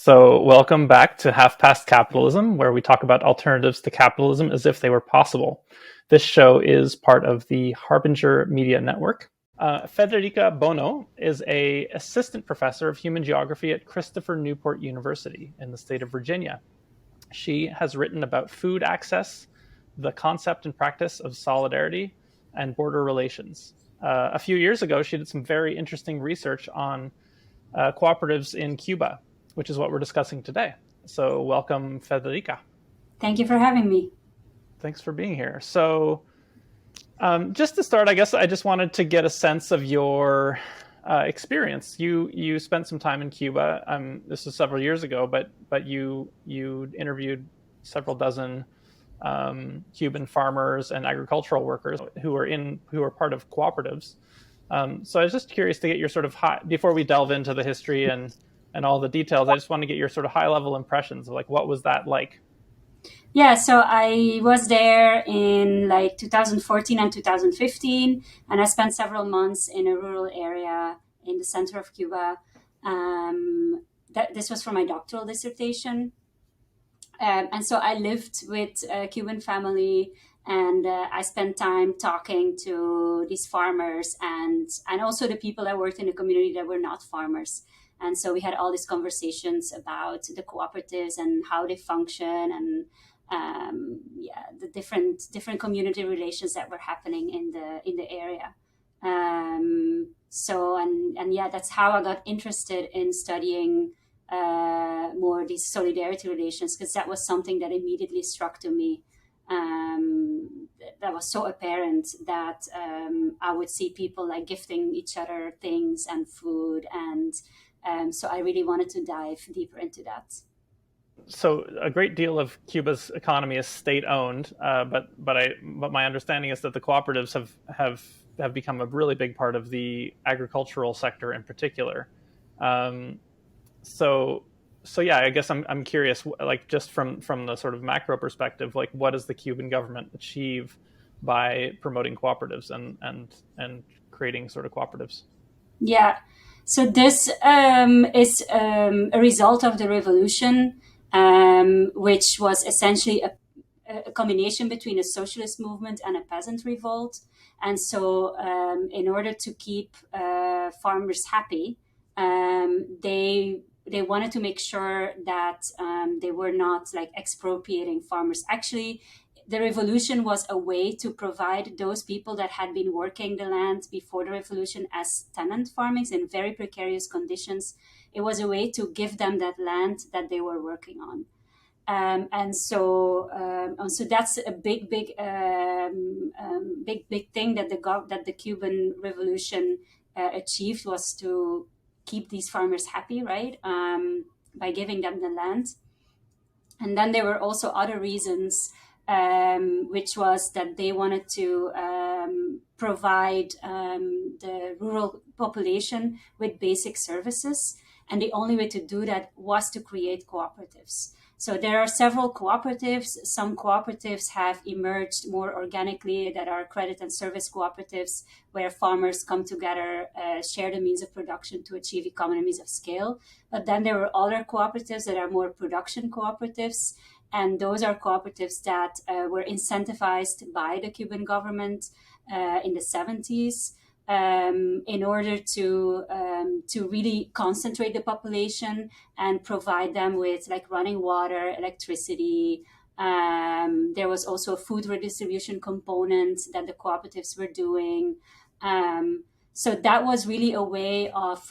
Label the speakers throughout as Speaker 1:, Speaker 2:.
Speaker 1: So, welcome back to Half Past Capitalism, where we talk about alternatives to capitalism as if they were possible. This show is part of the Harbinger Media Network. Federica Bono is an assistant professor of human geography at Christopher Newport University in the state of Virginia. She has written about food access, the concept and practice of solidarity, and border relations. A few years ago, she did some very interesting research on cooperatives in Cuba, which is what we're discussing today. So welcome, Federica.
Speaker 2: Thank you for having me.
Speaker 1: Thanks for being here. So just to start, I guess I just wanted to get a sense of your experience. You spent some time in Cuba. This was several years ago, but you interviewed several dozen Cuban farmers and agricultural workers who are part of cooperatives. So I was just curious to get your sort of before we delve into the history and all the details, I just want to get your sort of high level impressions of like, what was that like?
Speaker 2: Yeah, so I was there in like 2014 and 2015, and I spent several months in a rural area in the center of Cuba. This was for my doctoral dissertation. And so I lived with a Cuban family, and I spent time talking to these farmers and also the people that worked in the community that were not farmers. And so we had all these conversations about the cooperatives and how they function, and the different community relations that were happening in the area. That's how I got interested in studying more these solidarity relations, because that was something that immediately struck to me. That was so apparent that I would see people like gifting each other things and food, and so I really wanted to dive deeper into that.
Speaker 1: So a great deal of Cuba's economy is state-owned, but my understanding is that the cooperatives have become a really big part of the agricultural sector in particular. So yeah, I guess I'm curious, like just from the sort of macro perspective, like what does the Cuban government achieve by promoting cooperatives and creating sort of cooperatives?
Speaker 2: Yeah, so this is a result of the revolution, which was essentially a combination between a socialist movement and a peasant revolt. And so in order to keep farmers happy, they wanted to make sure that they were not like expropriating farmers. Actually, the revolution was a way to provide those people that had been working the land before the revolution as tenant farmings in very precarious conditions. It was a way to give them that land that they were working on. So that's a big thing that the Cuban Revolution achieved, was to keep these farmers happy, right? By giving them the land. And then there were also other reasons, which was that they wanted to provide the rural population with basic services. And the only way to do that was to create cooperatives. So there are several cooperatives. Some cooperatives have emerged more organically that are credit and service cooperatives, where farmers come together, share the means of production to achieve economies of scale. But then there are other cooperatives that are more production cooperatives. And those are cooperatives that were incentivized by the Cuban government in the 70s. In order to really concentrate the population and provide them with like running water, electricity. There was also a food redistribution component that the cooperatives were doing. So that was really a way of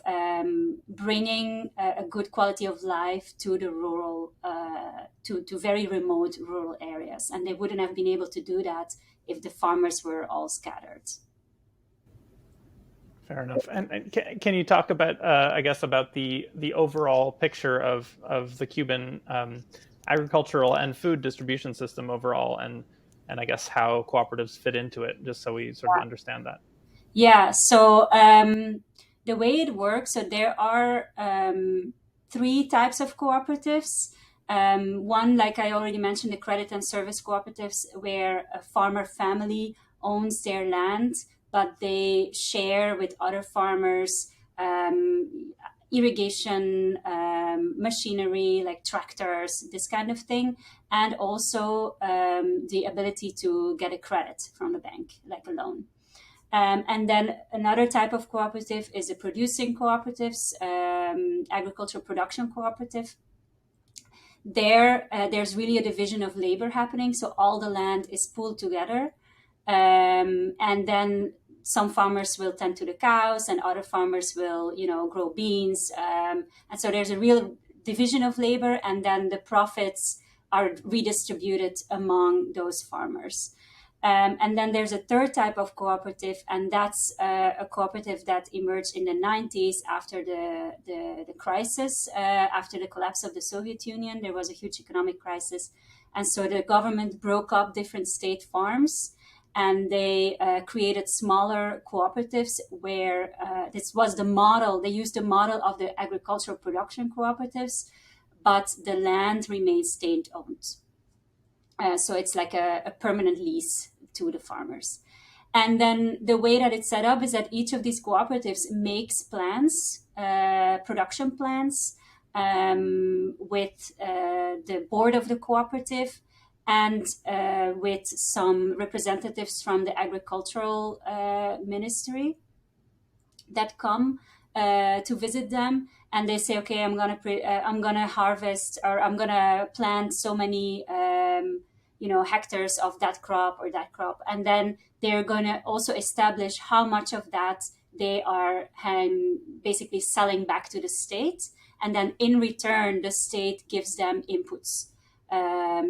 Speaker 2: bringing a good quality of life to the rural, to very remote rural areas. And they wouldn't have been able to do that if the farmers were all scattered.
Speaker 1: Fair enough. And can you talk about, I guess, about the overall picture of the Cuban agricultural and food distribution system overall, and I guess how cooperatives fit into it, just so we sort of understand that.
Speaker 2: Yeah. So the way it works, so there are three types of cooperatives. One, like I already mentioned, the credit and service cooperatives, where a farmer family owns their land, but they share with other farmers irrigation machinery like tractors, this kind of thing, and also the ability to get a credit from the bank, like a loan. And then another type of cooperative is a producing cooperatives, agricultural production cooperative. There's really a division of labor happening, so all the land is pooled together, and then some farmers will tend to the cows, and other farmers will, grow beans, and so there's a real division of labor, and then the profits are redistributed among those farmers. And then there's a third type of cooperative, and that's a cooperative that emerged in the 90s after the crisis, after the collapse of the Soviet Union. There was a huge economic crisis. And so the government broke up different state farms, and they created smaller cooperatives where this was the model. They used the model of the agricultural production cooperatives, but the land remains state-owned. So it's like a permanent lease to the farmers. And then the way that it's set up is that each of these cooperatives makes plans, production plans, with the board of the cooperative and with some representatives from the agricultural ministry that come to visit them, and they say, okay, I'm gonna harvest, or I'm gonna plant so many hectares of that crop or that crop, and then they're gonna also establish how much of that they are basically selling back to the state, and then in return the state gives them inputs.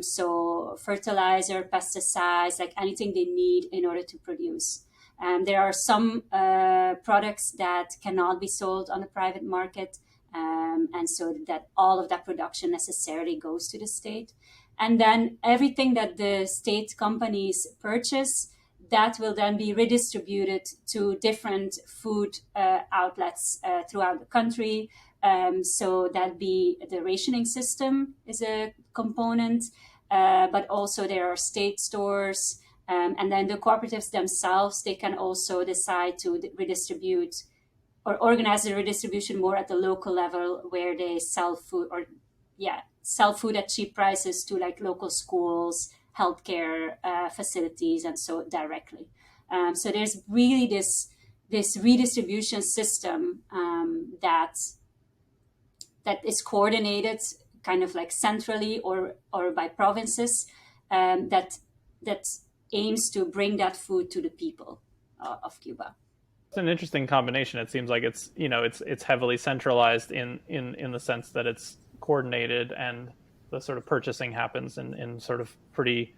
Speaker 2: So fertilizer, pesticides, like anything they need in order to produce. There are some products that cannot be sold on the private market, and so that all of that production necessarily goes to the state. And then everything that the state companies purchase, that will then be redistributed to different food outlets throughout the country. So that'd be the rationing system is a component, but also there are state stores. And then the cooperatives themselves, they can also decide to redistribute or organize the redistribution more at the local level, where they sell food sell food at cheap prices to like local schools, healthcare facilities, and so directly. So there's really this redistribution system that is coordinated kind of like centrally or by provinces, that aims to bring that food to the people of Cuba.
Speaker 1: It's an interesting combination. It seems like it's heavily centralized in the sense that it's coordinated, and the sort of purchasing happens in sort of pretty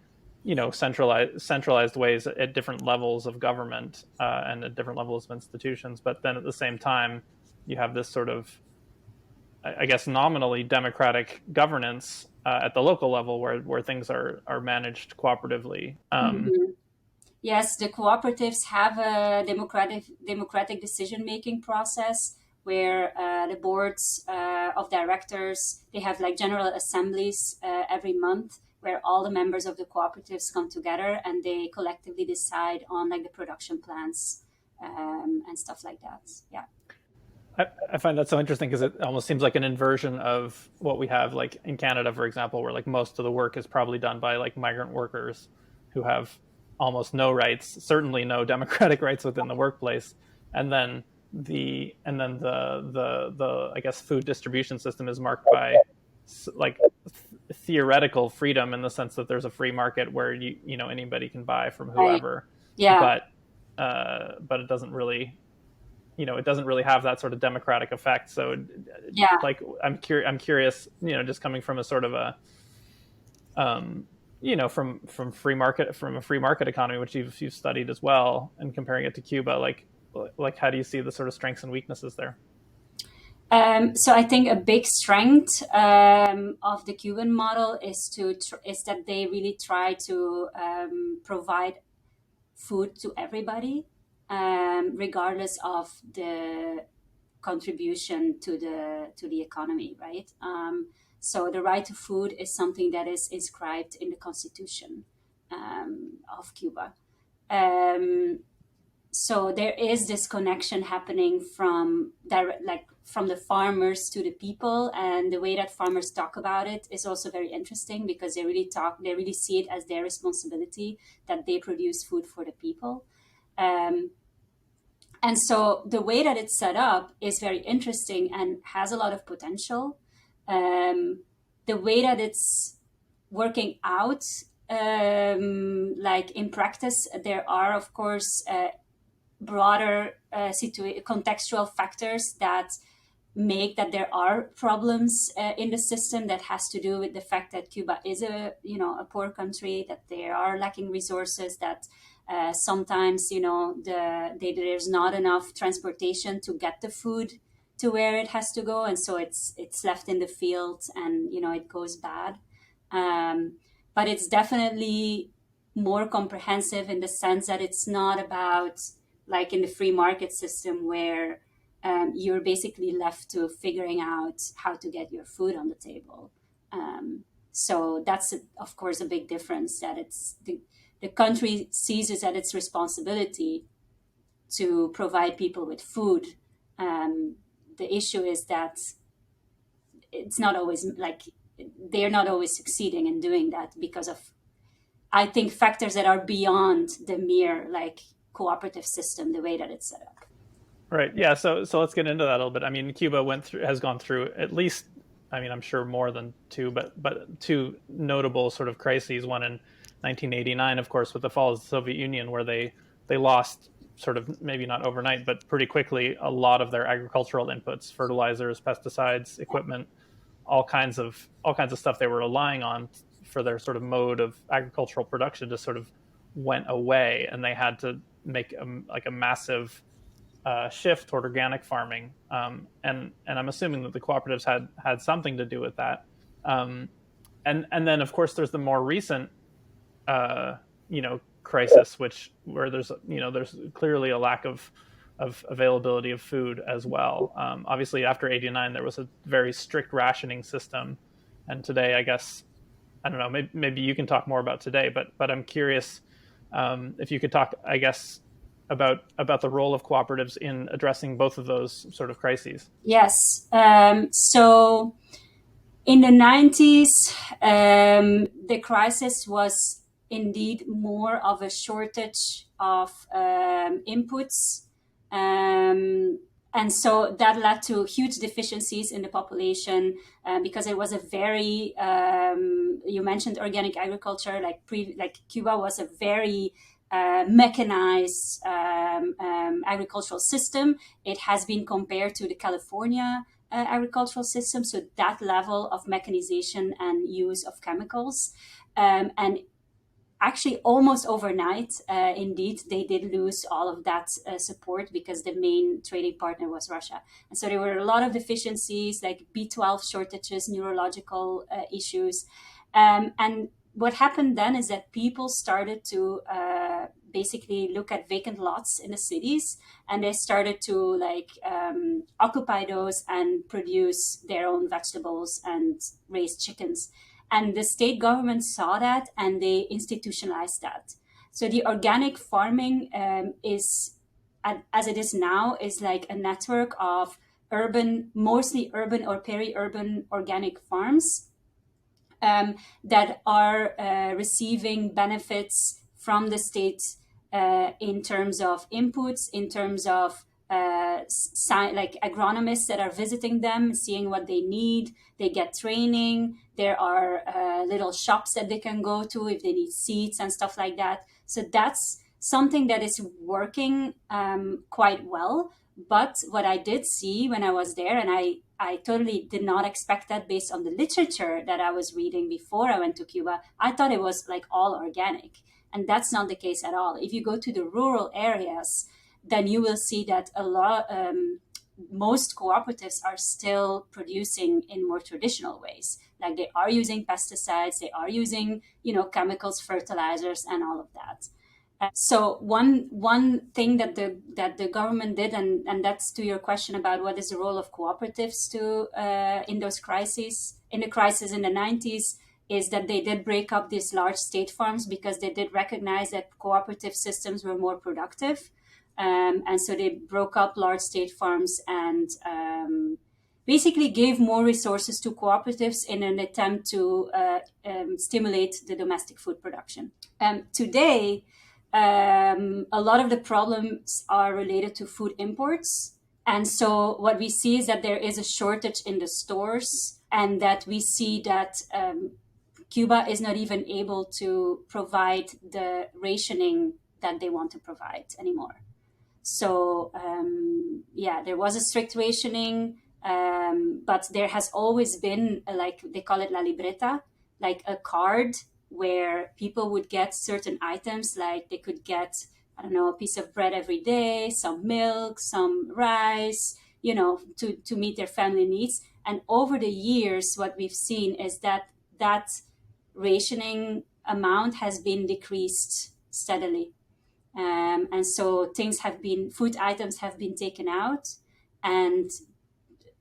Speaker 1: centralized ways at different levels of government and at different levels of institutions. But then at the same time, you have this sort of, I guess, nominally democratic governance at the local level, where things are managed cooperatively.
Speaker 2: Yes, the cooperatives have a democratic decision-making process where the boards of directors, they have like general assemblies every month, where all the members of the cooperatives come together and they collectively decide on like the production plans and stuff like that. Yeah.
Speaker 1: I find that so interesting because it almost seems like an inversion of what we have like in Canada, for example, where like most of the work is probably done by like migrant workers who have almost no rights, certainly no democratic rights within the workplace, and then the I guess food distribution system is marked by like theoretical freedom in the sense that there's a free market where anybody can buy from whoever.
Speaker 2: Yeah.
Speaker 1: But it doesn't really have that sort of democratic effect. So like I'm curious, just coming from a sort of a from a free market economy, which you've studied as well, and comparing it to Cuba, like how do you see the sort of strengths and weaknesses there?
Speaker 2: So I think a big strength of the Cuban model is that they really try to provide food to everybody, regardless of the contribution to the economy, right? So the right to food is something that is inscribed in the Constitution of Cuba. So there is this connection happening from from the farmers to the people, and the way that farmers talk about it is also very interesting, because they really see it as their responsibility that they produce food for the people. And so the way that it's set up is very interesting and has a lot of potential. The way that it's working out, like in practice, there are, of course, broader contextual factors that make that there are problems in the system, that has to do with the fact that Cuba is a poor country, that they are lacking resources, that sometimes there's not enough transportation to get the food to where it has to go, and so it's left in the field, and it goes bad. But it's definitely more comprehensive in the sense that it's not about, like in the free market system, where you're basically left to figuring out how to get your food on the table. So that's, of course, a big difference, that it's the country sees it as its responsibility to provide people with food. The issue is that it's not always they're not always succeeding in doing that because of, I think, factors that are beyond the mere cooperative system, the way that it's set up.
Speaker 1: Right. Yeah. So let's get into that a little bit. I mean, Cuba has gone through at least, I mean, I'm sure more than two, but two notable sort of crises. One in 1989, of course, with the fall of the Soviet Union, where they lost, sort of, maybe not overnight, but pretty quickly, a lot of their agricultural inputs, fertilizers, pesticides, equipment, all kinds of stuff they were relying on for their sort of mode of agricultural production just sort of went away, and they had to make a massive shift toward organic farming, and I'm assuming that the cooperatives had something to do with that. And then, of course, there's the more recent crisis, where there's clearly a lack of availability of food as well. Obviously, after '89, there was a very strict rationing system, and today, I guess, I don't know, maybe you can talk more about today, but I'm curious if you could talk, I guess, about the role of cooperatives in addressing both of those sort of crises.
Speaker 2: Yes. So in the 90s, the crisis was indeed more of a shortage of inputs. And so that led to huge deficiencies in the population, because it was a very, you mentioned organic agriculture, like Cuba was a very mechanized agricultural system. It has been compared to the California agricultural system, so that level of mechanization and use of chemicals. And actually, almost overnight, indeed, they did lose all of that support, because the main trading partner was Russia. And so there were a lot of deficiencies, like B12 shortages, neurological issues. And what happened then is that people started to basically look at vacant lots in the cities, and they started to occupy those and produce their own vegetables and raise chickens. And the state government saw that, and they institutionalized that. So the organic farming is, as it is now, is like a network of mostly urban or peri-urban organic farms that are receiving benefits from the state in terms of inputs, in terms of agronomists that are visiting them, seeing what they need. They get training. There are little shops that they can go to if they need seeds and stuff like that. So that's something that is working quite well. But what I did see when I was there, and I totally did not expect that based on the literature that I was reading before I went to Cuba, I thought it was all organic. And that's not the case at all. If you go to the rural areas, then you will see that most cooperatives are still producing in more traditional ways. Like they are using pesticides, they are using, chemicals, fertilizers, and all of that. So one thing that the government did, and that's to your question about what is the role of cooperatives in those crises, in the crisis in the 90s, is that they did break up these large state farms, because they did recognize that cooperative systems were more productive. And so they broke up large state farms and basically gave more resources to cooperatives in an attempt to stimulate the domestic food production. Today, a lot of the problems are related to food imports. And so what we see is that there is a shortage in the stores, and that we see that Cuba is not even able to provide the rationing that they want to provide anymore. So there was a strict rationing, but there has always been, like they call it la libreta, like a card where people would get certain items, like they could get, I don't know, a piece of bread every day, some milk, some rice, to meet their family needs. And over the years, what we've seen is that rationing amount has been decreased steadily. And so food items have been taken out, and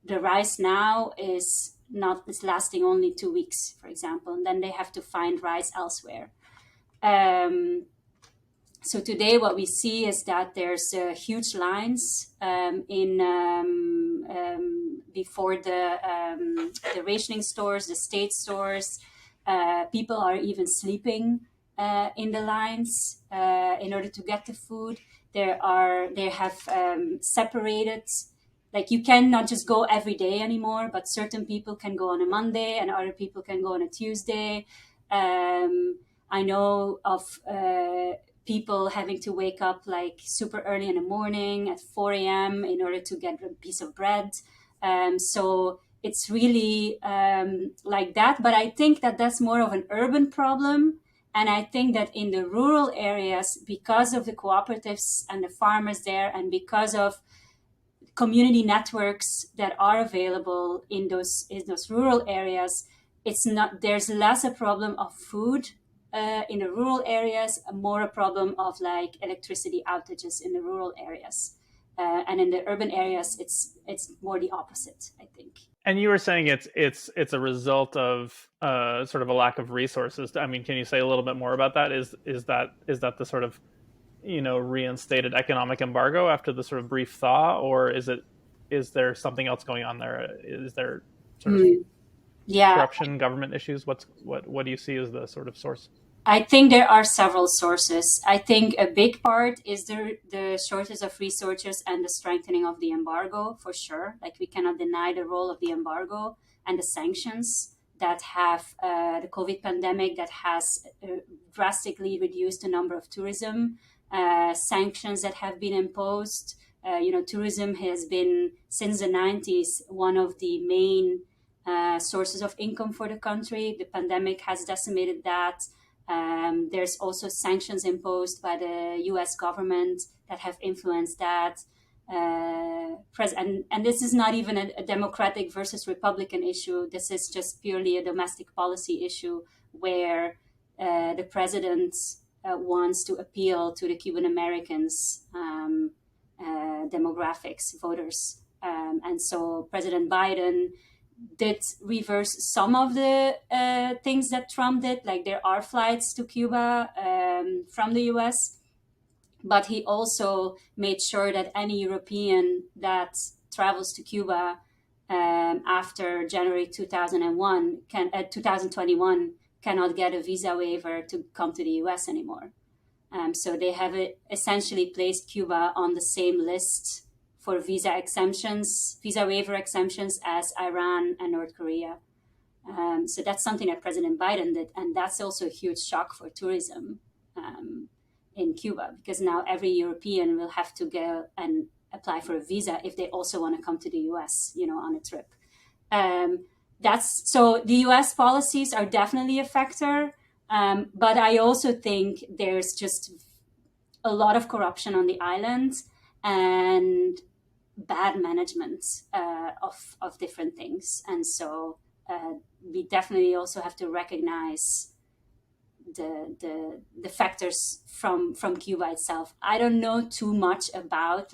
Speaker 2: the rice now is lasting only 2 weeks, for example, and then they have to find rice elsewhere. So today what we see is that there's huge lines before the rationing stores, the state stores. People are even sleeping in the lines in order to get the food. They have separated, like you cannot just go every day anymore, but certain people can go on a Monday and other people can go on a Tuesday. I know of people having to wake up like super early in the morning at 4 a.m. in order to get a piece of bread. So it's really like that. But I think that that's more of an urban problem. And I think that in the rural areas, because of the cooperatives and the farmers there, and because of community networks that are available in those rural areas, there's less a problem of food in the rural areas, more a problem of like electricity outages in the rural areas. And in the urban areas, it's more the opposite, I think.
Speaker 1: And you were saying it's a result of sort of a lack of resources. I mean, can you say a little bit more about that? Is that the sort of reinstated economic embargo after the sort of brief thaw, or is there something else going on there? Is there sort of corruption, government issues? What do you see as the sort of source?
Speaker 2: I think there are several sources. I think a big part is the shortage of resources and the strengthening of the embargo, for sure. Like we cannot deny the role of the embargo and the sanctions that have the COVID pandemic that has drastically reduced the number of tourism, sanctions that have been imposed. Tourism has been, since the 90s, one of the main sources of income for the country. The pandemic has decimated that. There's also sanctions imposed by the US government that have influenced that. And this is not even a Democratic versus Republican issue. This is just purely a domestic policy issue where the president wants to appeal to the Cuban Americans demographics, voters. And so President Biden did reverse some of the things that Trump did. Like there are flights to Cuba from the US, but he also made sure that any European that travels to Cuba after January 2021 cannot get a visa waiver to come to the US anymore. So they have essentially placed Cuba on the same list for visa waiver exemptions as Iran and North Korea. So that's something that President Biden did. And that's also a huge shock for tourism in Cuba, because now every European will have to go and apply for a visa if they also want to come to the US, on a trip. So the US policies are definitely a factor. But I also think there's just a lot of corruption on the island and bad management of different things. And so we definitely also have to recognize the factors from Cuba itself. I don't know too much about,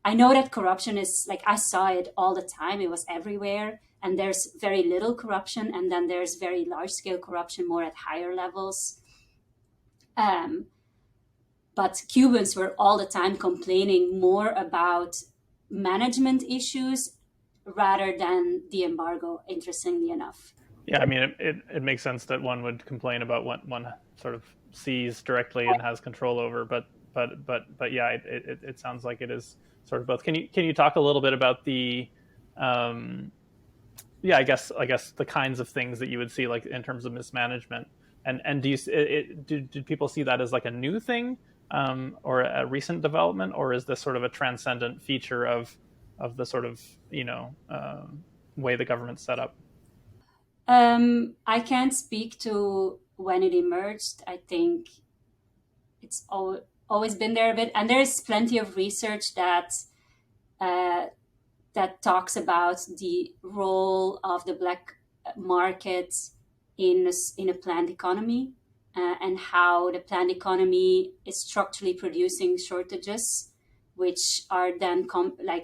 Speaker 2: I know that corruption is, I saw it all the time. It was everywhere. And there's very little corruption. And then there's very large scale corruption more at higher levels. But Cubans were all the time complaining more about management issues rather than the embargo, interestingly enough.
Speaker 1: Yeah, I mean, it makes sense that one would complain about what one sort of sees directly and has control over, but yeah, it sounds like it is sort of both. Can you talk a little bit about the, yeah, I guess the kinds of things that you would see, like in terms of mismanagement, and do do people see that as like a new thing, or a recent development, or is this sort of a transcendent feature of the sort of way the government's set up?
Speaker 2: I can't speak to when it emerged. I think it's always been there a bit, and there's plenty of research uh, that talks about the role of the black market in a planned economy, and how the planned economy is structurally producing shortages, which are then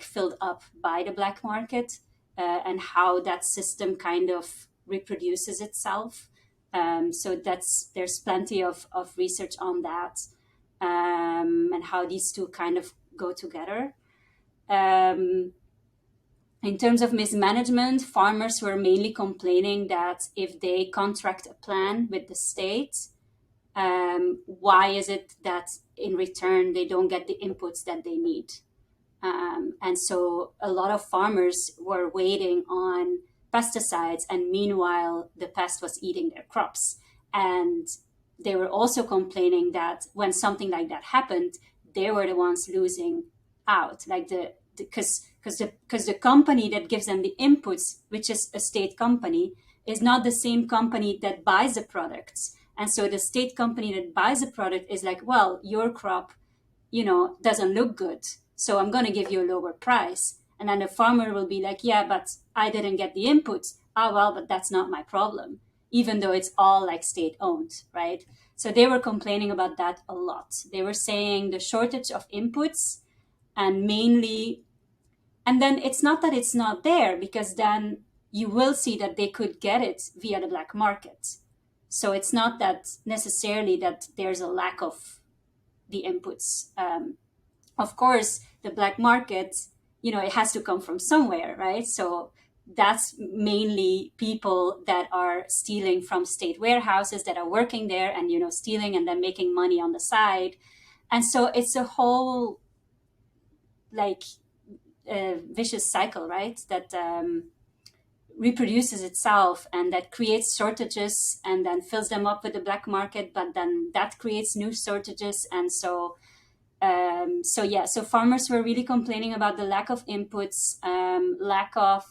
Speaker 2: filled up by the black market, and how that system kind of reproduces itself. So there's plenty of research on that, and how these two kind of go together. Um, in terms of mismanagement, farmers were mainly complaining that if they contract a plan with the state, why is it that in return they don't get the inputs that they need? And so a lot of farmers were waiting on pesticides, and meanwhile, the pest was eating their crops. And they were also complaining that when something like that happened, they were the ones losing out, like because the company that gives them the inputs, which is a state company, is not the same company that buys the products. And so the state company that buys the product is like, well, your crop, doesn't look good, so I'm going to give you a lower price. And then the farmer will be like, yeah, but I didn't get the inputs. Ah, well, but that's not my problem, even though it's all like state owned, right? So they were complaining about that a lot. They were saying the shortage of inputs, and mainly, and then it's not that it's not there, because then you will see that they could get it via the black market. So it's not that necessarily that there's a lack of the inputs. Of course, the black market, it has to come from somewhere, right? So that's mainly people that are stealing from state warehouses, that are working there and, stealing and then making money on the side. And so it's a whole like vicious cycle, right? That reproduces itself, and that creates shortages and then fills them up with the black market, but then that creates new shortages. And so farmers were really complaining about the lack of inputs, lack of,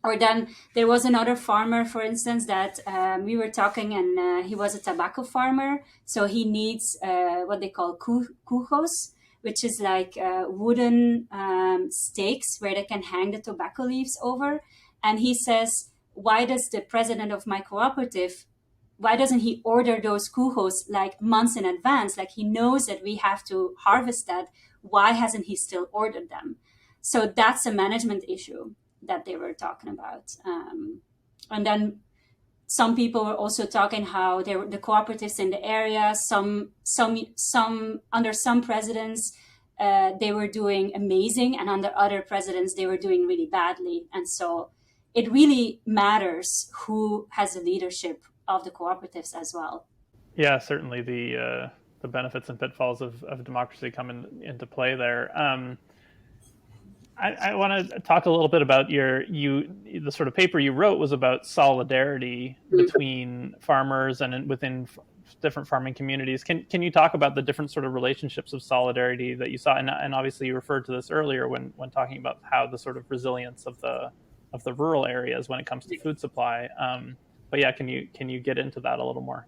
Speaker 2: or then there was another farmer, for instance, that we were talking, and he was a tobacco farmer. So he needs what they call cujos, which is like wooden stakes where they can hang the tobacco leaves over. And he says, why does the president of my cooperative, why doesn't he order those cujos like months in advance? Like, he knows that we have to harvest that. Why hasn't he still ordered them? So that's a management issue that they were talking about. And then some people were also talking how there were the cooperatives in the area. Some under some presidents, they were doing amazing, and under other presidents, they were doing really badly. And so it really matters who has the leadership of the cooperatives as well.
Speaker 1: Yeah, certainly the benefits and pitfalls of democracy come into play there. I want to talk a little bit about the sort of paper you wrote was about solidarity between farmers and within different farming communities. Can you talk about the different sort of relationships of solidarity that you saw? And obviously you referred to this earlier when talking about how the sort of resilience of the rural areas when it comes to food supply. But yeah, can you get into that a little more?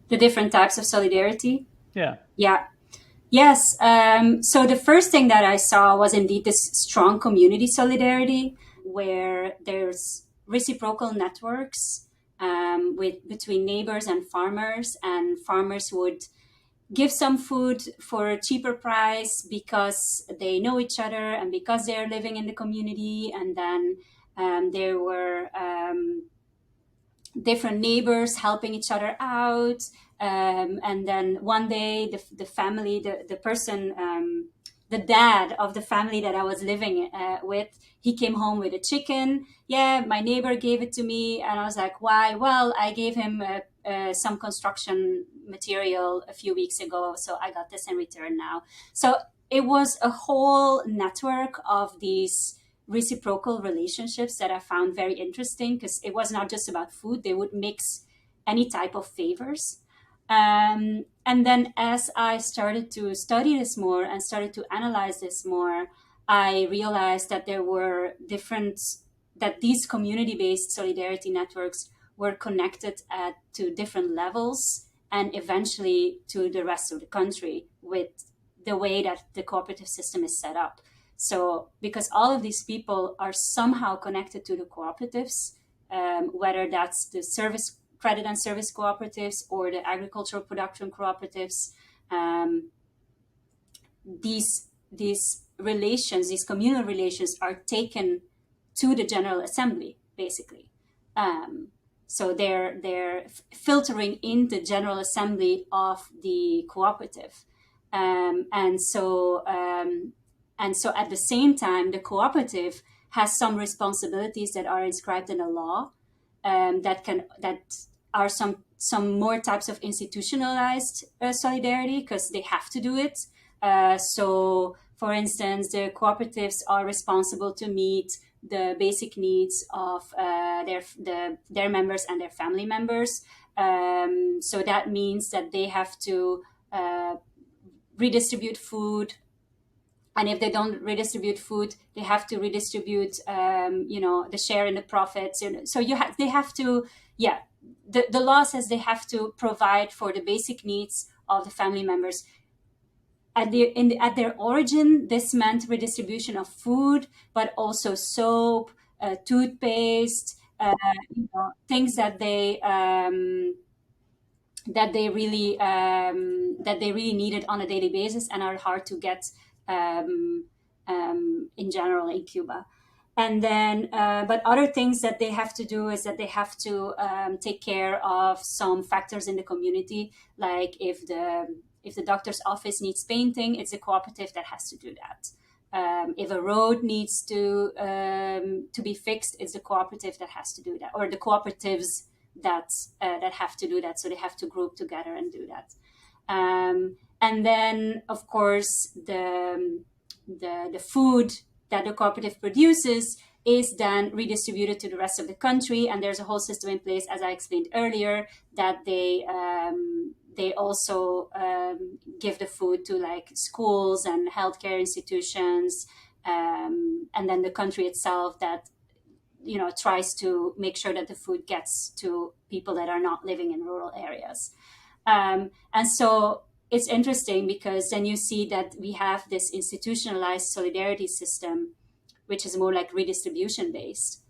Speaker 2: The different types of solidarity?
Speaker 1: Yeah.
Speaker 2: Yeah. Yes. So the first thing that I saw was indeed this strong community solidarity, where there's reciprocal networks between neighbors and farmers would give some food for a cheaper price because they know each other and because they're living in the community. And then there were different neighbors helping each other out. And then one day, the family, the person, the dad of the family that I was living with, he came home with a chicken. Yeah, my neighbor gave it to me. And I was like, why? Well, I gave him some construction material a few weeks ago, so I got this in return now. So it was a whole network of these reciprocal relationships that I found very interesting, because it was not just about food. They would mix any type of favors. And then as I started to study this more and started to analyze this more, I realized that that these community-based solidarity networks were connected to different levels and eventually to the rest of the country with the way that the cooperative system is set up. So because all of these people are somehow connected to the cooperatives, whether that's the credit and service cooperatives or the agricultural production cooperatives, these relations, these communal relations, are taken to the General Assembly, basically. So they're filtering in the General Assembly of the cooperative, and so at the same time, the cooperative has some responsibilities that are inscribed in the law, that are some more types of institutionalized solidarity, because they have to do it. So, for instance, the cooperatives are responsible to meet the basic needs of their members and their family members. So that means that they have to redistribute food. And if they don't redistribute food, they have to redistribute, the share in the profits. So they have to, the law says they have to provide for the basic needs of the family members. At their origin, this meant redistribution of food, but also soap, toothpaste, things that they really needed on a daily basis and are hard to get in general in Cuba. And then, but other things that they have to do is that they have to take care of some factors in the community, like if the doctor's office needs painting, it's a cooperative that has to do that. If a road needs to be fixed, it's the cooperative that has to do that, or the cooperatives that have to do that. So they have to group together and do that. And then, of course, the food that the cooperative produces is then redistributed to the rest of the country. And there's a whole system in place, as I explained earlier, that they also give the food to like schools and healthcare institutions, and then the country itself that tries to make sure that the food gets to people that are not living in rural areas. And so it's interesting, because then you see that we have this institutionalized solidarity system, which is more like redistribution based,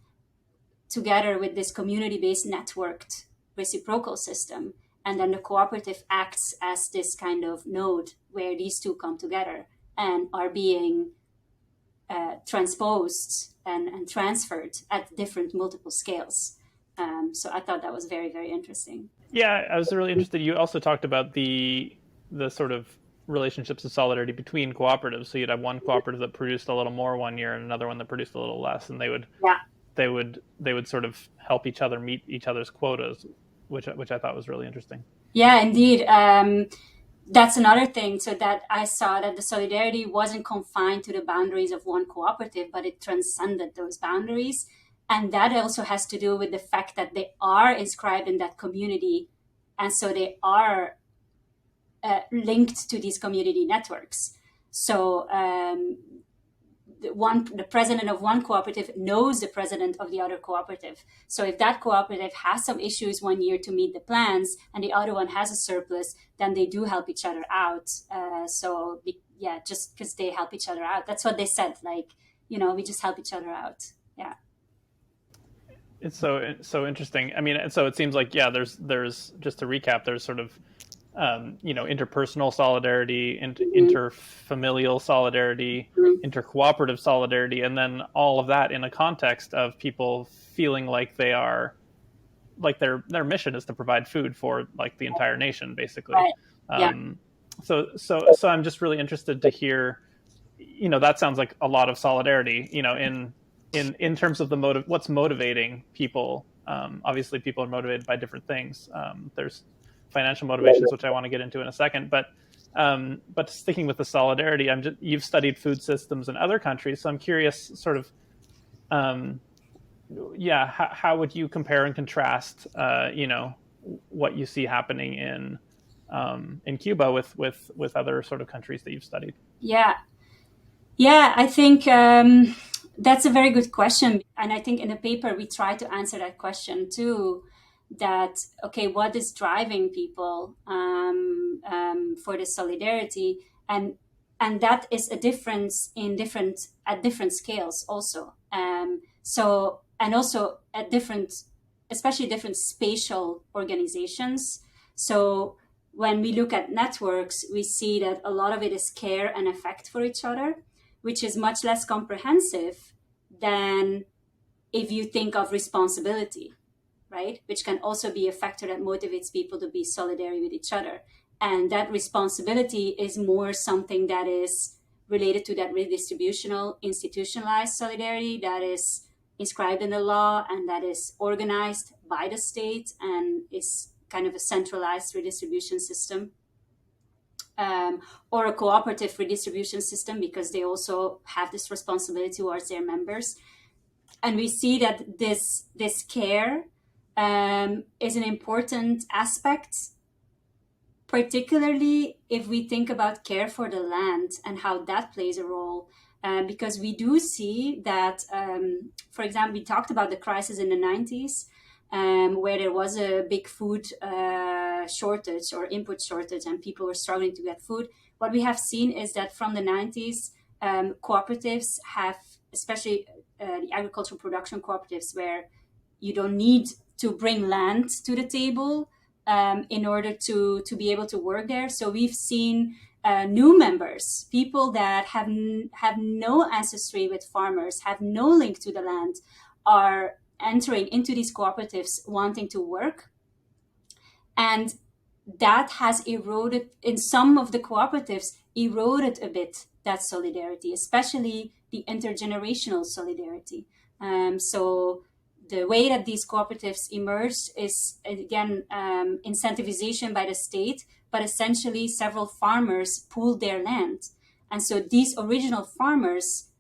Speaker 2: together with this community based networked reciprocal system. And then the cooperative acts as this kind of node where these two come together and are being transposed and transferred at different multiple scales. So I thought that was very, very interesting.
Speaker 1: Yeah, I was really interested. You also talked about the sort of relationships of solidarity between cooperatives. So you'd have one cooperative that produced a little more one year and another one that produced a little less, and they would sort of help each other meet each other's quotas, which I thought was really interesting.
Speaker 2: Yeah, indeed. That's another thing. So that I saw that the solidarity wasn't confined to the boundaries of one cooperative, but it transcended those boundaries. And that also has to do with the fact that they are inscribed in that community. And so they are linked to these community networks. So the president of one cooperative knows the president of the other cooperative. So if that cooperative has some issues one year to meet the plans and the other one has a surplus, then they do help each other out. Just because they help each other out. That's what they said. Like, we just help each other out. Yeah.
Speaker 1: It's so interesting. I mean, so it seems like, there's just to recap, there's sort of interpersonal solidarity, interfamilial solidarity, intercooperative solidarity, and then all of that in a context of people feeling like they are like their mission is to provide food for like the entire nation, basically.
Speaker 2: Right. Yeah.
Speaker 1: So I'm just really interested to hear, that sounds like a lot of solidarity, in terms of what's motivating people. Obviously, people are motivated by different things. There's financial motivations, which I want to get into in a second, but sticking with the solidarity, you've studied food systems in other countries, so I'm curious, sort of, how would you compare and contrast, what you see happening in Cuba with other sort of countries that you've studied?
Speaker 2: Yeah, I think that's a very good question. And I think in the paper, we try to answer that question too, that, okay, what is driving people for the solidarity? And that is a difference at different scales also. And also at especially different spatial organizations. So when we look at networks, we see that a lot of it is care and affect for each other, which is much less comprehensive than if you think of responsibility, right? Which can also be a factor that motivates people to be solidary with each other. And that responsibility is more something that is related to that redistributional, institutionalized solidarity that is inscribed in the law and that is organized by the state and is kind of a centralized redistribution system. Or a cooperative redistribution system, because they also have this responsibility towards their members. And we see that this care is an important aspect, particularly if we think about care for the land and how that plays a role. Because we do see that, for example, we talked about the crisis in the 90s, where there was a big food shortage or input shortage and people were struggling to get food. What we have seen is that from the 90s, cooperatives have, especially the agricultural production cooperatives, where you don't need to bring land to the table in order to be able to work there. So we've seen new members, people that have no ancestry with farmers, have no link to the land, are entering into these cooperatives wanting to work. And that has eroded, in some of the cooperatives, eroded a bit that solidarity, especially the intergenerational solidarity. So the way that these cooperatives emerged is, again, incentivization by the state, but essentially several farmers pooled their land. And so these original farmers,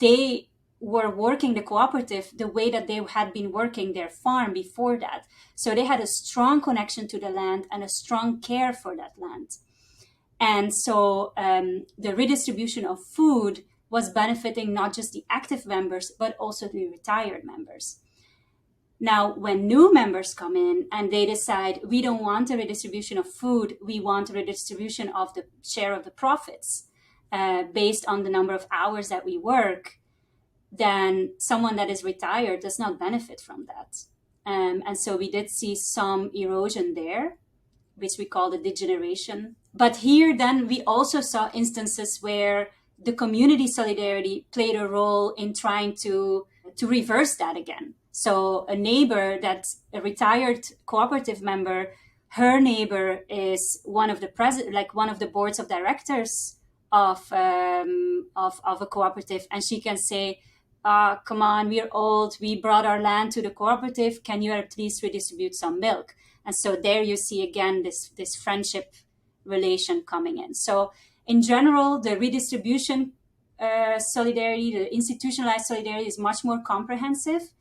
Speaker 2: they were working the cooperative the way that they had been working their farm before that. So they had a strong connection to the land and a strong care for that land. And so the redistribution of food was benefiting not just the active members, but also the retired members. Now, when new members come in and they decide, we don't want a redistribution of food, we want a redistribution of the share of the profits based on the number of hours that we work, then someone that is retired does not benefit from that. And so we did see some erosion there, which we call the degeneration. But here then we also saw instances where the community solidarity played a role in trying to reverse that again. So a neighbor that's a retired cooperative member, her neighbor is one of the boards of directors of a cooperative, and she can say, come on, we're old, we brought our land to the cooperative, can you at least redistribute some milk? And so there you see again this friendship relation coming in. So in general, the redistribution solidarity, the institutionalized solidarity is much more comprehensive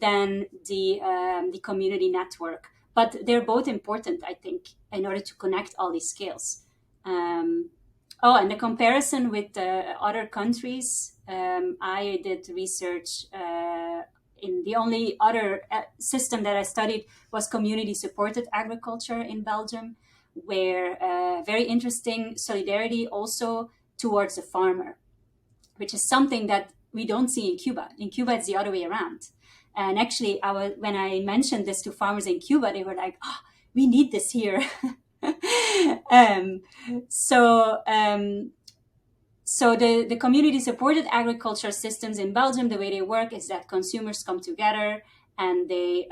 Speaker 2: than the community network. But they're both important, I think, in order to connect all these scales. And the comparison with other countries, I did research in the only other system that I studied was community-supported agriculture in Belgium, where very interesting solidarity also towards the farmer, which is something that we don't see in Cuba. In Cuba, it's the other way around. And actually, when I mentioned this to farmers in Cuba, they were like, oh, we need this here. So the community-supported agriculture systems in Belgium, the way they work is that consumers come together and the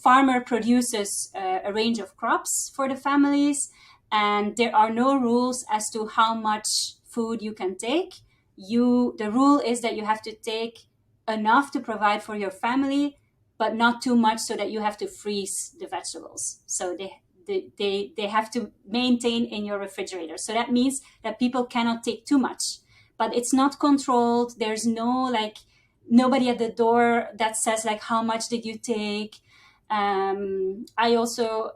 Speaker 2: farmer produces a range of crops for the families, and there are no rules as to how much food you can take. The rule is that you have to take enough to provide for your family, but not too much so that you have to freeze the vegetables. So they have to maintain in your refrigerator. So that means that people cannot take too much, but it's not controlled. There's nobody at the door that says how much did you take. I also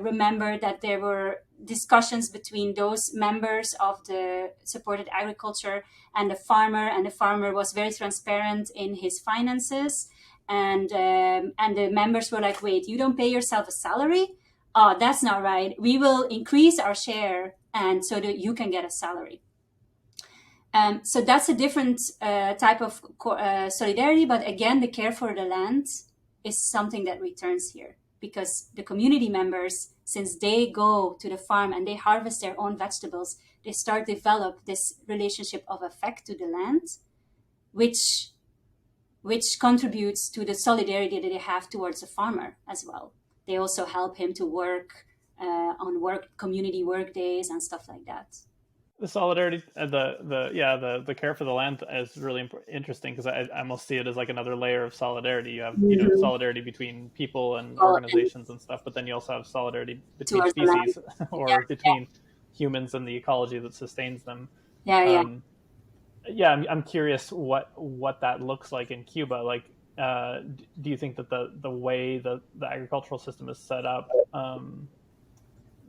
Speaker 2: remember that there were discussions between those members of the supported agriculture and the farmer was very transparent in his finances, and the members were like, wait, you don't pay yourself a salary? Oh, that's not right. We will increase our share and so that you can get a salary. So that's a different type of solidarity, but again, the care for the land is something that returns here, because the community members, since they go to the farm and they harvest their own vegetables, they start to develop this relationship of affect to the land, which contributes to the solidarity that they have towards the farmer as well. They also help him to work on community work days and stuff like that.
Speaker 1: The solidarity, the care for the land is really interesting, because I almost see it as another layer of solidarity. You have solidarity between people and organizations and stuff, but then you also have solidarity between species or between humans and the ecology that sustains them. I'm curious what that looks like in Cuba. Do you think that the way the agricultural system is set up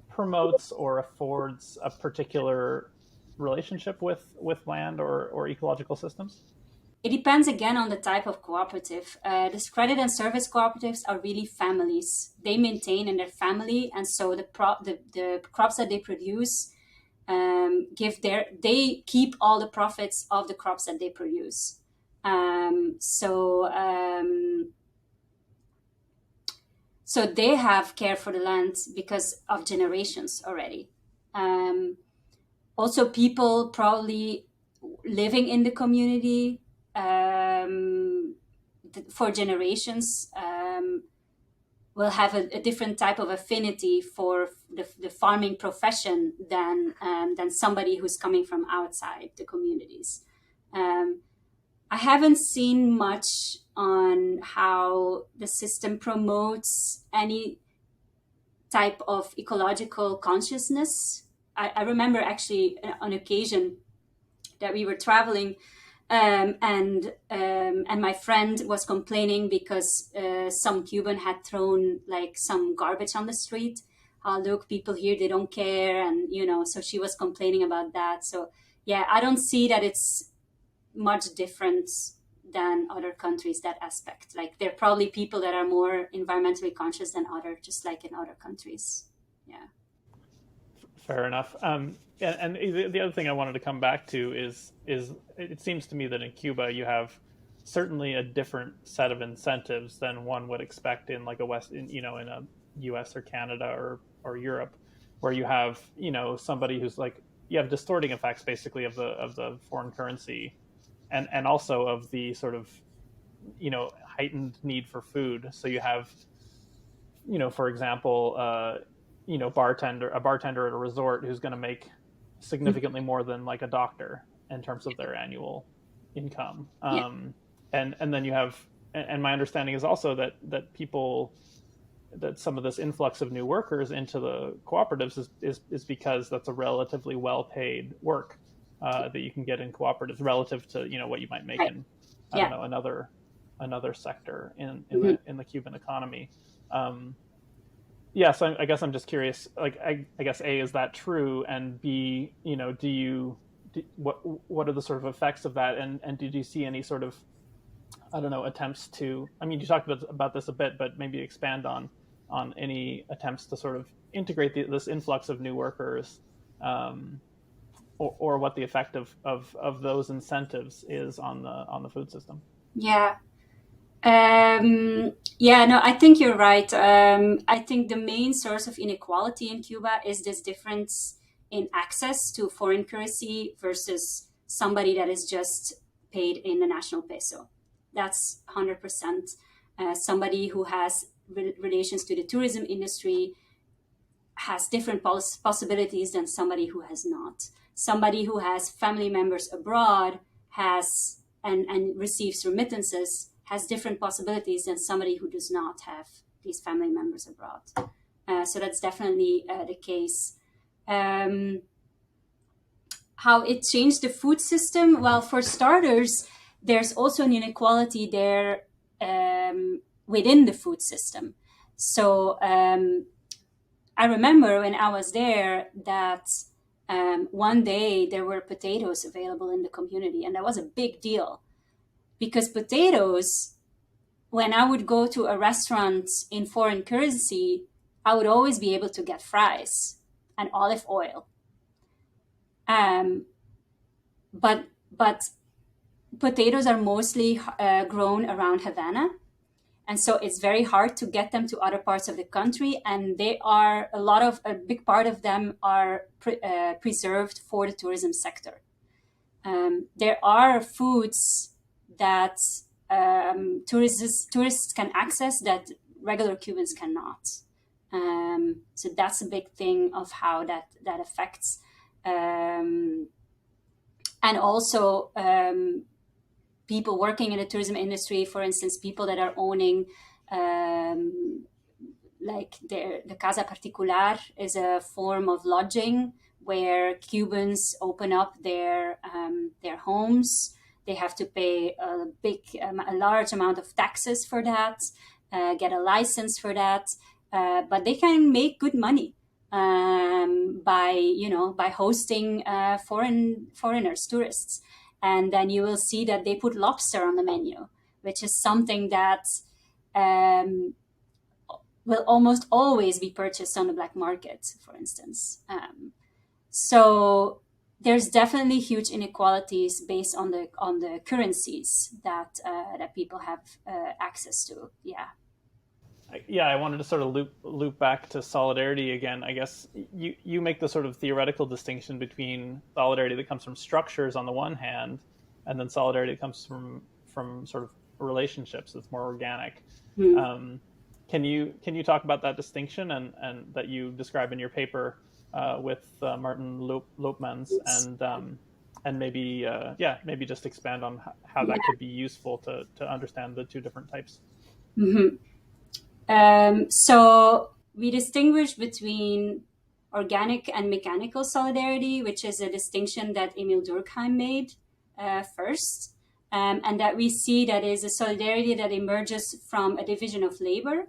Speaker 1: promotes or affords a particular relationship with land or ecological systems?
Speaker 2: It depends again on the type of cooperative. These credit and service cooperatives are really families. They maintain in their family, and so the crops that they produce they keep all the profits of the crops that they produce. So they have care for the land because of generations already. Also, people probably living in the community for generations will have a different type of affinity for the farming profession than somebody who's coming from outside the communities. I haven't seen much on how the system promotes any type of ecological consciousness. I remember actually on occasion that we were traveling and my friend was complaining because some Cuban had thrown some garbage on the street. Look, people here, they don't care. And, so she was complaining about that. So yeah, I don't see that it's much different than other countries, that aspect. There are probably people that are more environmentally conscious than others, just like in other countries. Yeah.
Speaker 1: Fair enough. And the other thing I wanted to come back to is it seems to me that in Cuba you have certainly a different set of incentives than one would expect in in a U.S. or Canada or Europe, where you have somebody who's you have distorting effects basically of the foreign currency, and also of the sort of heightened need for food. So you have for example. A bartender at a resort who's going to make significantly more than a doctor in terms of their annual income. And then you have, and my understanding is also that some of this influx of new workers into the cooperatives is because that's a relatively well-paid work that you can get in cooperatives relative to what you might make in another sector in the Cuban economy. So I guess I'm just curious. I guess A, is that true, and B, what are the sort of effects of that, and did you see any sort of attempts to? I mean, you talked about this a bit, but maybe expand on any attempts to sort of integrate this influx of new workers, or what the effect of those incentives is on the food system.
Speaker 2: Yeah. I think you're right. I think the main source of inequality in Cuba is this difference in access to foreign currency versus somebody that is just paid in the national peso. That's 100%. Somebody who has relations to the tourism industry has different possibilities than somebody who has not. Somebody who has family members abroad has and receives remittances has different possibilities than somebody who does not have these family members abroad. So that's definitely the case. How it changed the food system? Well, for starters, there's also an inequality there within the food system. So I remember when I was there that one day there were potatoes available in the community, and that was a big deal because potatoes, when I would go to a restaurant in foreign currency, I would always be able to get fries and olive oil. But potatoes are mostly grown around Havana. And so it's very hard to get them to other parts of the country. And they are a big part of them are preserved for the tourism sector. There are foods that tourists can access that regular Cubans cannot. So that's a big thing of how that affects. And also people working in the tourism industry, for instance, people that are owning, like the Casa Particular is a form of lodging where Cubans open up their homes. They have to pay a large amount of taxes for that, get a license for that, but they can make good money by hosting foreigners, tourists. And then you will see that they put lobster on the menu, which is something that will almost always be purchased on the black market, for instance. So there's definitely huge inequalities based on the currencies that people have access to.
Speaker 1: Yeah, I wanted to sort of loop back to solidarity again. I guess you make the sort of theoretical distinction between solidarity that comes from structures on the one hand, and then solidarity that comes from sort of relationships that's more organic.
Speaker 2: Mm.
Speaker 1: Can you talk about that distinction and that you describe in your paper with Maarten Loopmans and maybe just expand on how that could be useful to understand the two different types.
Speaker 2: Mm-hmm. So we distinguish between organic and mechanical solidarity, which is a distinction that Emil Durkheim made first, and that we see that is a solidarity that emerges from a division of labor,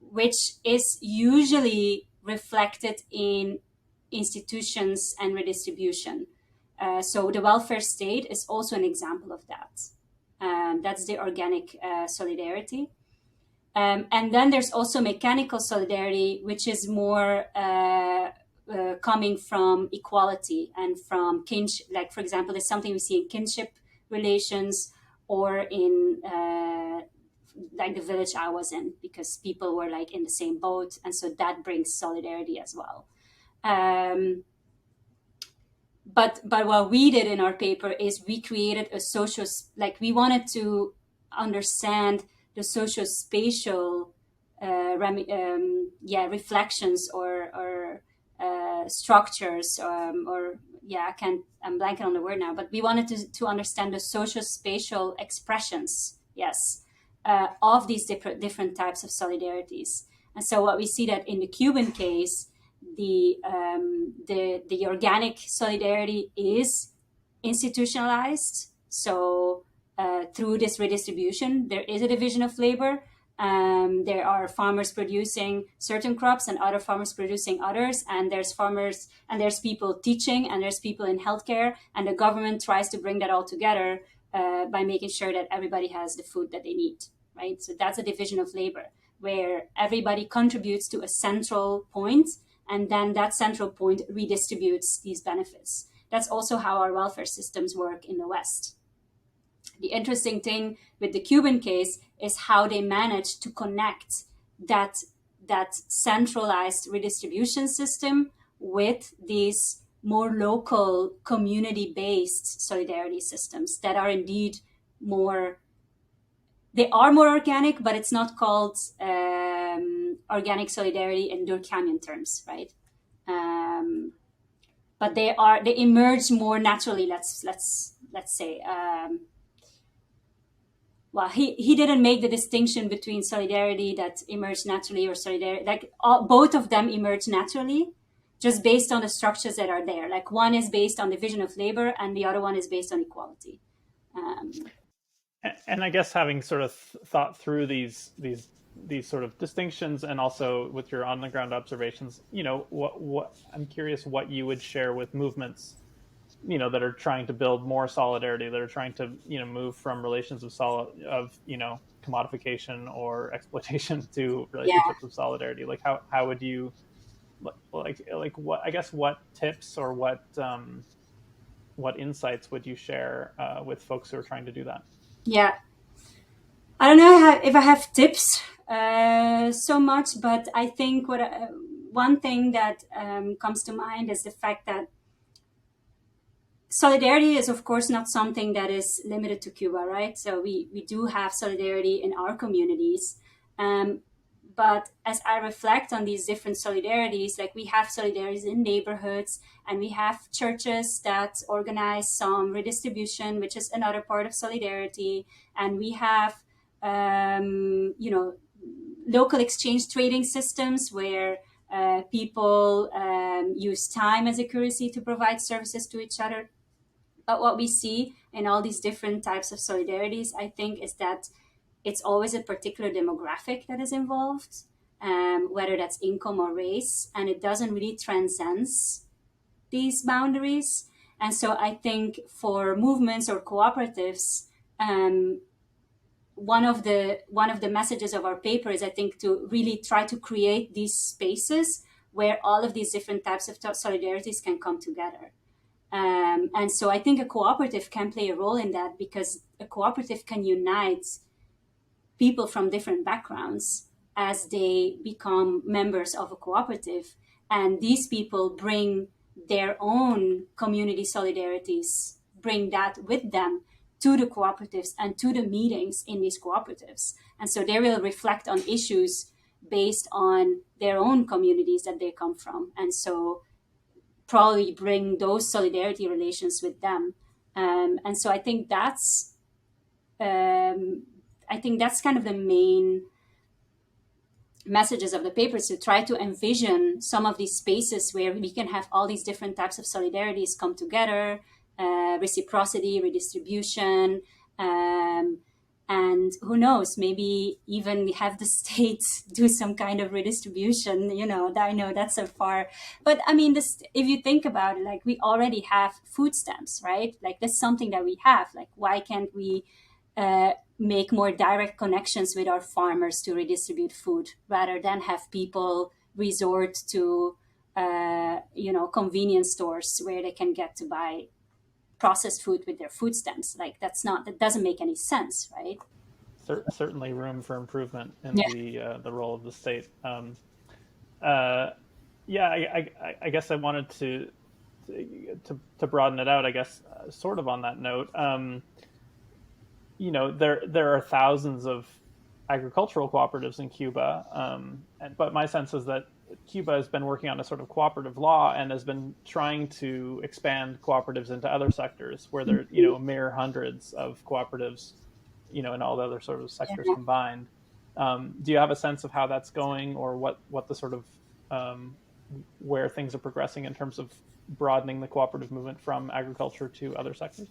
Speaker 2: which is usually reflected in institutions and redistribution. So the welfare state is also an example of that. That's the organic solidarity. And then there's also mechanical solidarity, which is more coming from equality and from kinship. Like, for example, there's something we see in kinship relations or in like the village I was in, because people were like in the same boat. And so that brings solidarity as well. But what we did in our paper is we created a social, like we wanted to understand the social spatial reflections or structures I'm blanking on the word now, but we wanted to understand the social spatial expressions, of these different types of solidarities. And so what we see that in the Cuban case, the organic solidarity is institutionalized. So through this redistribution, there is a division of labor. There are farmers producing certain crops and other farmers producing others, and there's farmers and there's people teaching and there's people in healthcare, and the government tries to bring that all together by making sure that everybody has the food that they need, right? So that's a division of labor where everybody contributes to a central point, and then that central point redistributes these benefits. That's also how our welfare systems work in the West. The interesting thing with the Cuban case is how they managed to connect that centralized redistribution system with these more local community-based solidarity systems that are indeed more they are more organic, but it's not called organic solidarity in Durkheimian terms, right? But they emerge more naturally. Let's say. Well, he didn't make the distinction between solidarity that emerged naturally or solidarity, like both of them emerge naturally, just based on the structures that are there. Like one is based on division of labor and the other one is based on equality.
Speaker 1: And I guess having sort of thought through these sort of distinctions, and also with your on the ground observations, what I'm curious what you would share with movements, that are trying to build more solidarity, that are trying to, move from relations of commodification or exploitation to relationships of solidarity. Like how would you like what, I guess, what tips or what insights would you share with folks who are trying to do that?
Speaker 2: Yeah, I don't know if I have tips so much, but I think one thing that comes to mind is the fact that solidarity is, of course, not something that is limited to Cuba, right? So we do have solidarity in our communities. But as I reflect on these different solidarities, like we have solidarities in neighborhoods, and we have churches that organize some redistribution, which is another part of solidarity. And we have, local exchange trading systems where people use time as a currency to provide services to each other. But what we see in all these different types of solidarities, I think, is that it's always a particular demographic that is involved, whether that's income or race, and it doesn't really transcend these boundaries. And so I think for movements or cooperatives, one of the messages of our paper is, I think, to really try to create these spaces where all of these different types of solidarities can come together. And so I think a cooperative can play a role in that, because a cooperative can unite people from different backgrounds as they become members of a cooperative. And these people bring their own community solidarities, bring that with them to the cooperatives and to the meetings in these cooperatives. And so they will reflect on issues based on their own communities that they come from. And so probably bring those solidarity relations with them. And so I think that's kind of the main messages of the papers, to try to envision some of these spaces where we can have all these different types of solidarities come together, reciprocity, redistribution, and who knows, maybe even we have the states do some kind of redistribution. I know that's so far, but I mean, this, if you think about it, like we already have food stamps, right? Like that's something that we have. Like, why can't we make more direct connections with our farmers to redistribute food, rather than have people resort to convenience stores where they can get to buy processed food with their food stamps? Like that doesn't make any sense, right?
Speaker 1: Certainly room for improvement in the role of the state. I guess I wanted to broaden it out, I guess, sort of on that note. There are thousands of agricultural cooperatives in Cuba, but my sense is that Cuba has been working on a sort of cooperative law and has been trying to expand cooperatives into other sectors where there are, mere hundreds of cooperatives, in all the other sort of sectors combined. Do you have a sense of how that's going, or what the sort of where things are progressing in terms of broadening the cooperative movement from agriculture to other sectors?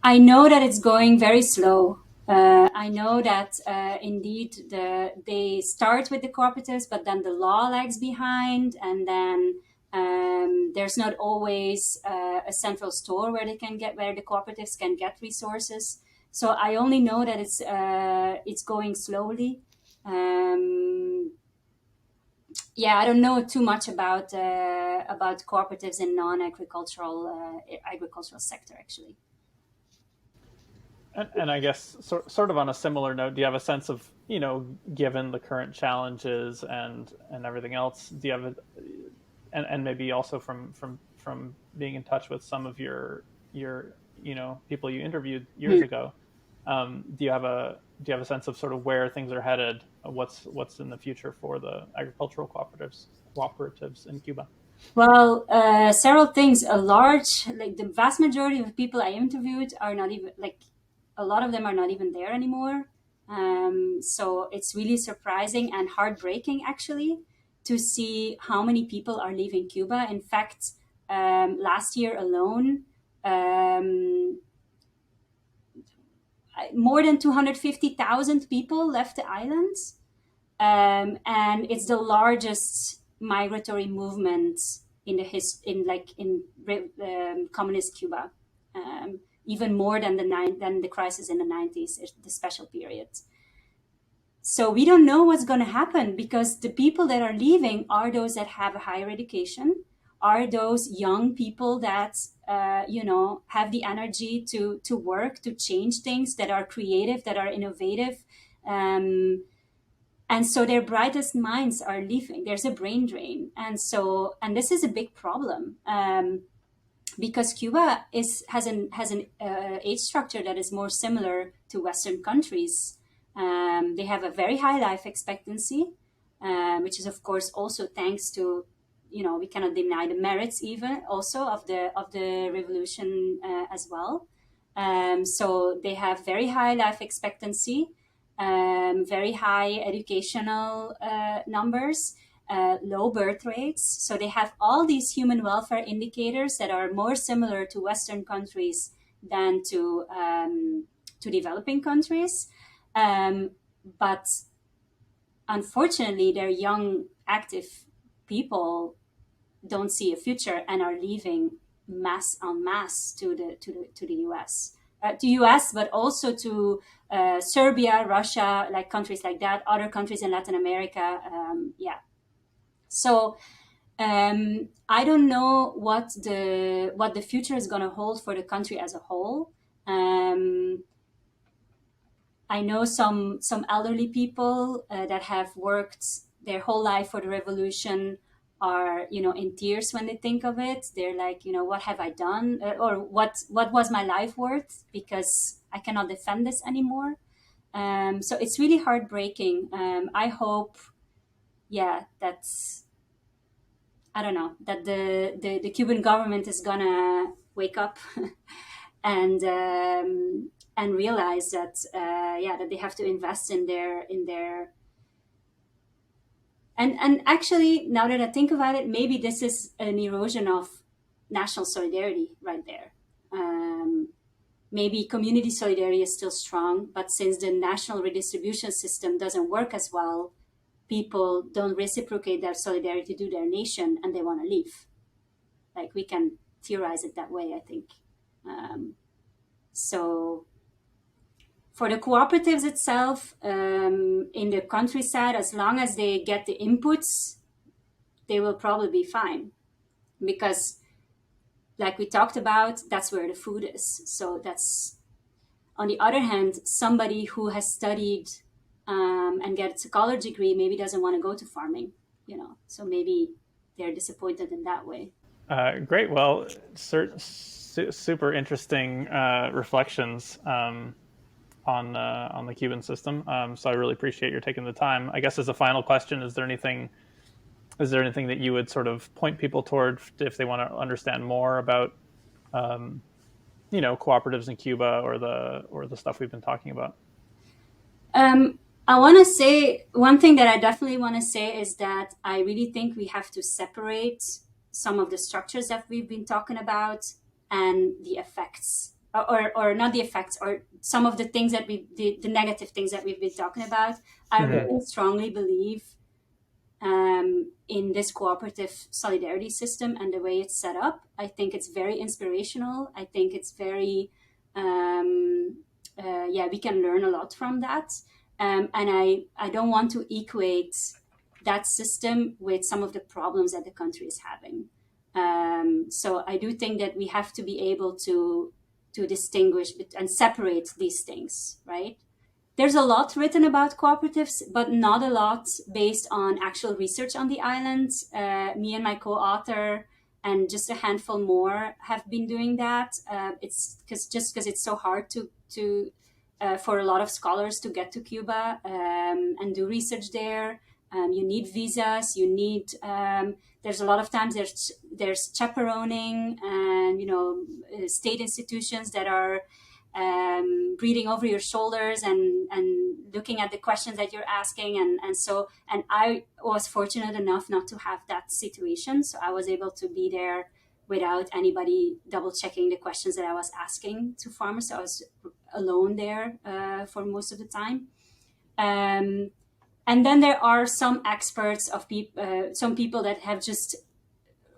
Speaker 2: I know that it's going very slow. I know that indeed they start with the cooperatives, but then the law lags behind, and then there's not always a central store where the cooperatives can get resources. So I only know that it's going slowly. I don't know too much about cooperatives in non-agricultural agricultural sector, actually.
Speaker 1: And I guess sort of on a similar note, do you have a sense of, given the current challenges and everything else, do you have and maybe also from being in touch with some of your people you interviewed years ago, Do you have a sense of sort of where things are headed? What's in the future for the agricultural cooperatives in Cuba?
Speaker 2: Well, several things. The vast majority of people I interviewed are not even a lot of them are not even there anymore. So it's really surprising and heartbreaking, actually, to see how many people are leaving Cuba. In fact, last year alone, more than 250,000 people left the islands. And it's the largest migratory movement in communist Cuba, even more than the crisis in the 90s, the special period. So we don't know what's going to happen, because the people that are leaving are those that have a higher education, are those young people that have the energy to work, to change things, that are creative, that are innovative. And so their brightest minds are leaving. There's a brain drain. And this is a big problem, because Cuba has an age structure that is more similar to Western countries. They have a very high life expectancy, which is, of course, also thanks to, we cannot deny the merits even also of the revolution as well. So they have very high life expectancy, very high educational numbers, low birth rates. So they have all these human welfare indicators that are more similar to Western countries than to developing countries. But unfortunately, their young, active people don't see a future and are leaving mass en masse to the US. To US, but also to Serbia, Russia, like countries like that, other countries in Latin America. So I don't know what the future is going to hold for the country as a whole. I know some elderly people that have worked their whole life for the revolution are, in tears when they think of it. They're like, what have I done? Or what was my life worth? Because I cannot defend this anymore. So it's really heartbreaking. I hope, I don't know, that the Cuban government is gonna wake up and realize that that they have to invest in their and actually, now that I think about it, maybe this is an erosion of national solidarity right there. Maybe community solidarity is still strong, but since the national redistribution system doesn't work as well, people don't reciprocate their solidarity to their nation and they want to leave. Like, we can theorize it that way, I think. So for the cooperatives itself, in the countryside, as long as they get the inputs, they will probably be fine. Because, like we talked about, that's where the food is. So that's, on the other hand, somebody who has studied and gets a college degree maybe doesn't want to go to farming, So maybe they're disappointed in that way.
Speaker 1: Great. Well, super interesting reflections on the Cuban system. So I really appreciate your taking the time. I guess as a final question, is there anything that you would sort of point people toward if they want to understand more about cooperatives in Cuba or the stuff we've been talking about?
Speaker 2: I want to say, one thing that I definitely want to say is that I really think we have to separate some of the structures that we've been talking about and the effects, or not the effects, or some of the things that the negative things that we've been talking about. I really strongly believe in this cooperative solidarity system and the way it's set up. I think it's very inspirational. I think it's very, we can learn a lot from that. And I don't want to equate that system with some of the problems that the country is having. So I do think that we have to be able to distinguish and separate these things, right? There's a lot written about cooperatives, but not a lot based on actual research on the island. Me and my co-author and just a handful more have been doing that. It's because it's so hard to for a lot of scholars to get to Cuba and do research there. You need visas. You need. There's a lot of times there's chaperoning and state institutions that are breathing over your shoulders and looking at the questions that you're asking, and I was fortunate enough not to have that situation, so I was able to be there without anybody double checking the questions that I was asking to farmers. So I was alone there for most of the time. And then there are some experts some people that have just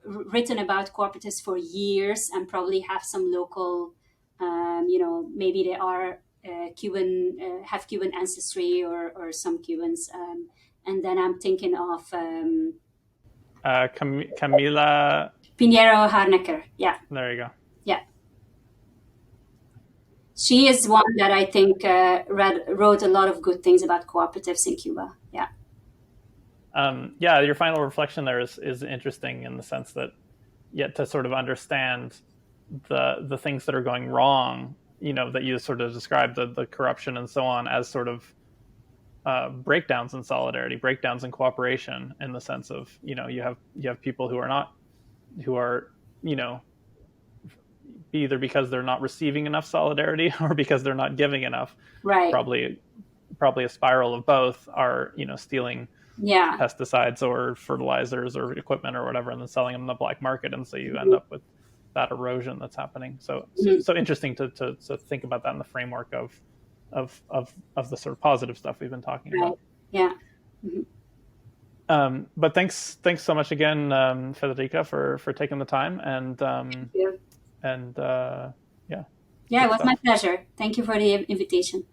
Speaker 2: written about cooperatives for years and probably have some local, maybe they are Cuban, have Cuban ancestry or some Cubans. And then I'm thinking of
Speaker 1: Camila
Speaker 2: Piñeiro-Harnecker. Yeah.
Speaker 1: There you go.
Speaker 2: Yeah. She is one that I think wrote a lot of good things about cooperatives in Cuba. Yeah.
Speaker 1: Your final reflection there is interesting in the sense that yet to sort of understand the things that are going wrong, that you sort of described, the corruption and so on, as sort of breakdowns in solidarity, breakdowns in cooperation, in the sense of, you have people who are either because they're not receiving enough solidarity or because they're not giving enough.
Speaker 2: Right.
Speaker 1: Probably a spiral of both are, stealing pesticides or fertilizers or equipment or whatever, and then selling them in the black market. And so you end up with that erosion that's happening. So interesting to think about that in the framework of the sort of positive stuff we've been talking about.
Speaker 2: Yeah.
Speaker 1: Mm-hmm. But thanks so much again, Federica, for taking the time. And
Speaker 2: Thank you.
Speaker 1: And
Speaker 2: it was my pleasure. Thank you for the invitation.